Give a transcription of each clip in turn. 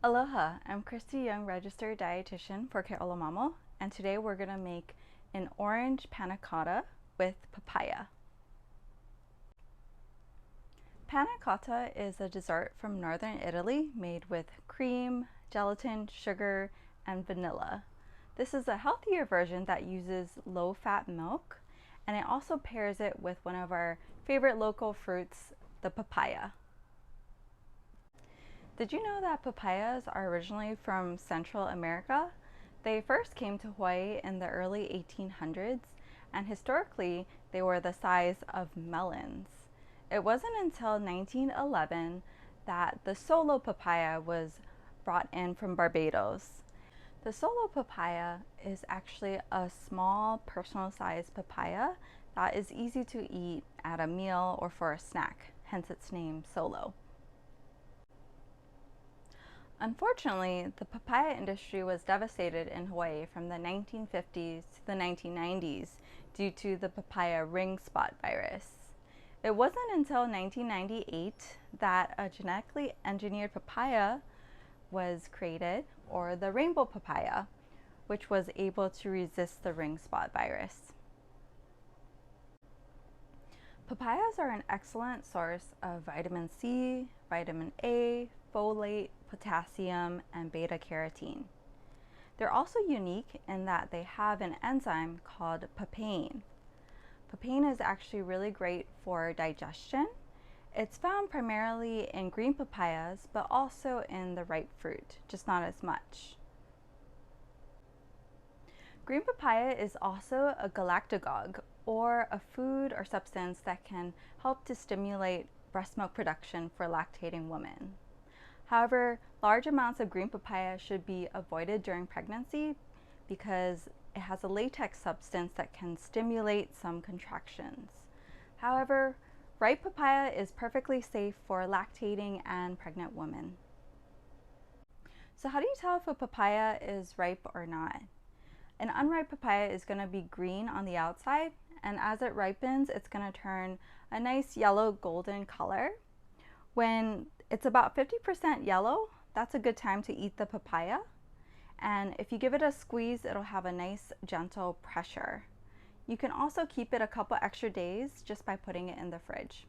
Aloha, I'm Kristie Yeung, Registered Dietitian for Ke Ola Mamo, and today we're going to make an orange panna cotta with papaya. Panna cotta is a dessert from northern Italy made with cream, gelatin, sugar, and vanilla. This is a healthier version that uses low-fat milk, and it also pairs it with one of our favorite local fruits, the papaya. Did you know that papayas are originally from Central America? They first came to Hawaii in the early 1800s, and historically they were the size of melons. It wasn't until 1911 that the solo papaya was brought in from Barbados. The solo papaya is actually a small personal-sized papaya that is easy to eat at a meal or for a snack, hence its name solo. Unfortunately, the papaya industry was devastated in Hawaii from the 1950s to the 1990s due to the papaya ring spot virus. It wasn't until 1998 that a genetically engineered papaya was created, or the rainbow papaya, which was able to resist the ring spot virus. Papayas are an excellent source of vitamin C, vitamin A, folate, potassium, and beta carotene. They're also unique in that they have an enzyme called papain. Papain is actually really great for digestion. It's found primarily in green papayas, but also in the ripe fruit, just not as much. Green papaya is also a galactagogue, or a food or substance that can help to stimulate breast milk production for lactating women. However, large amounts of green papaya should be avoided during pregnancy because it has a latex substance that can stimulate some contractions. However, ripe papaya is perfectly safe for lactating and pregnant women. So how do you tell if a papaya is ripe or not? An unripe papaya is going to be green on the outside, and as it ripens, it's going to turn a nice yellow golden color. When it's about 50% yellow, that's a good time to eat the papaya. And if you give it a squeeze, it'll have a nice gentle pressure. You can also keep it a couple extra days just by putting it in the fridge.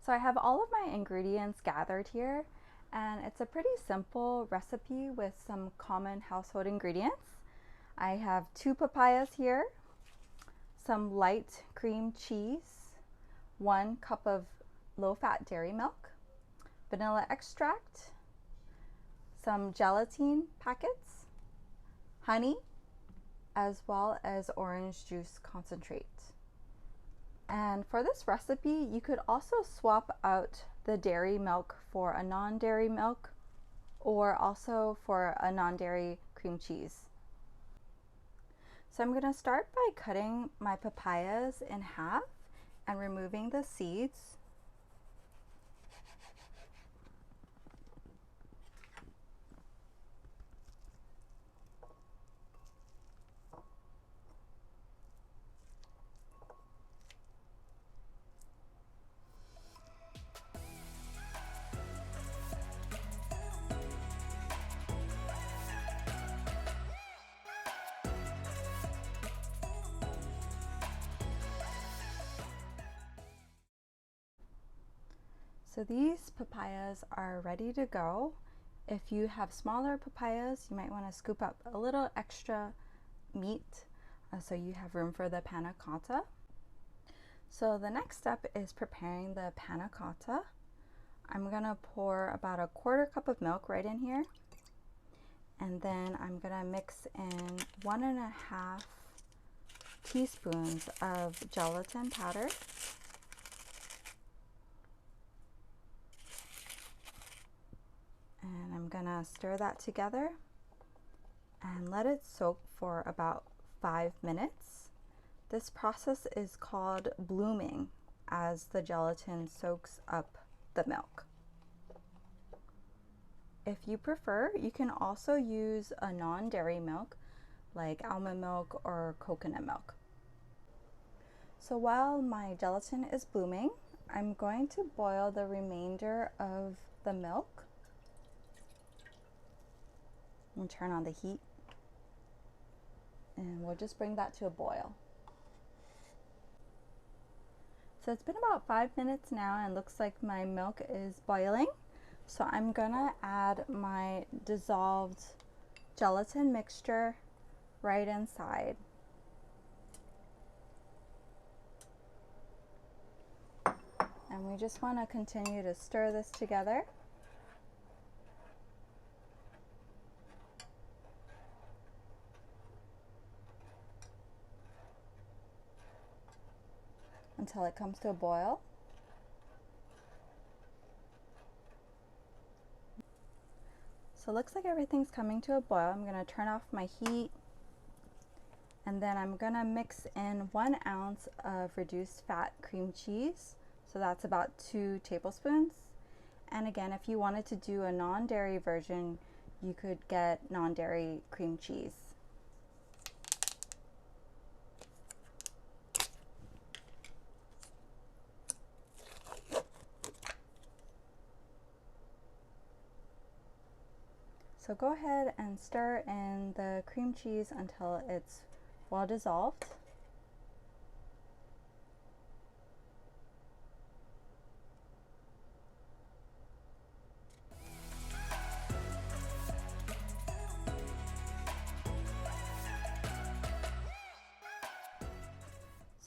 So I have all of my ingredients gathered here, and it's a pretty simple recipe with some common household ingredients. I have 2 papayas here, some light cream cheese, 1 cup of low-fat dairy milk, vanilla extract, some gelatin packets, honey, as well as orange juice concentrate. And for this recipe, you could also swap out the dairy milk for a non-dairy milk, or also for a non-dairy cream cheese. So I'm going to start by cutting my papayas in half and removing the seeds. So these papayas are ready to go. If you have smaller papayas, you might want to scoop up a little extra meat so you have room for the panna cotta. So the next step is preparing the panna cotta. I'm going to pour about a 1/4 cup of milk right in here. And then I'm going to mix in 1.5 teaspoons of gelatin powder. And I'm gonna stir that together and let it soak for about 5 minutes. This process is called blooming as the gelatin soaks up the milk. If you prefer, you can also use a non-dairy milk like almond milk or coconut milk. So while my gelatin is blooming, I'm going to boil the remainder of the milk And turn on the heat. And we'll just bring that to a boil. So it's been about 5 minutes now and looks like my milk is boiling. So I'm gonna add my dissolved gelatin mixture right inside. And we just want to continue to stir this together. Until it comes to a boil. So it looks like everything's coming to a boil. I'm going to turn off my heat. And then I'm going to mix in 1 ounce of reduced fat cream cheese. So that's about 2 tablespoons. And again, if you wanted to do a non-dairy version, you could get non-dairy cream cheese. So go ahead and stir in the cream cheese until it's well dissolved.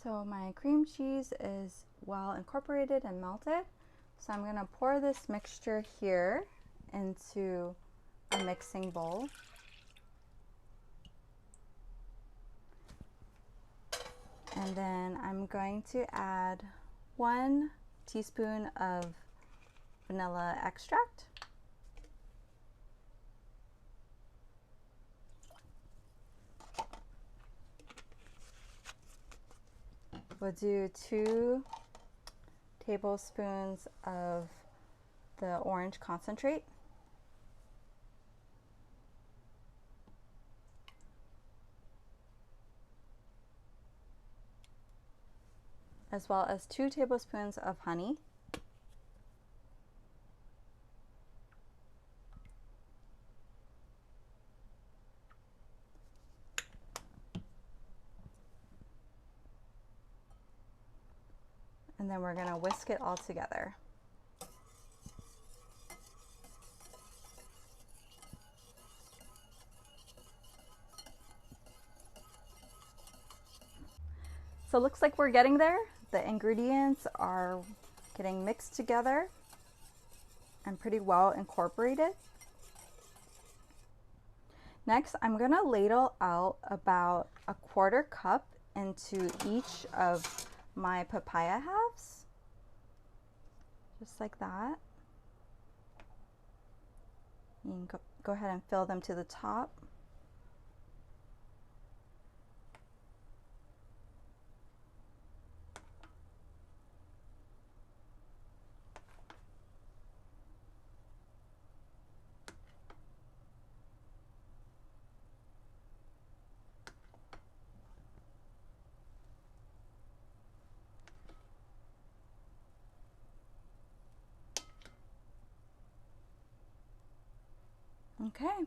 So my cream cheese is well incorporated and melted. So I'm going to pour this mixture here into a mixing bowl. And then I'm going to add 1 teaspoon of vanilla extract. We'll do 2 tablespoons of the orange concentrate. As well as 2 tablespoons of honey. And then we're going to whisk it all together. So it looks like we're getting there. The ingredients are getting mixed together and pretty well incorporated. Next, I'm going to ladle out about a 1/4 cup into each of my papaya halves, just like that. You can go ahead and fill them to the top. Okay,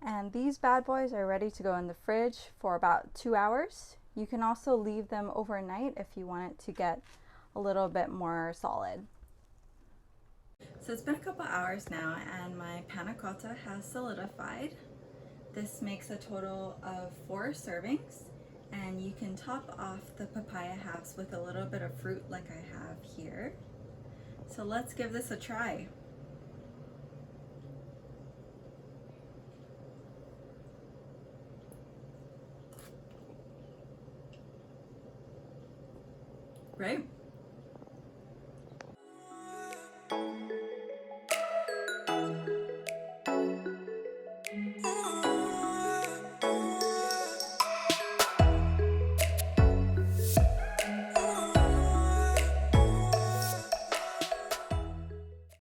and these bad boys are ready to go in the fridge for about 2 hours. You can also leave them overnight if you want it to get a little bit more solid. So it's been a couple hours now and my panna cotta has solidified. This makes a total of 4 servings, and you can top off the papaya halves with a little bit of fruit like I have here. So let's give this a try. Right?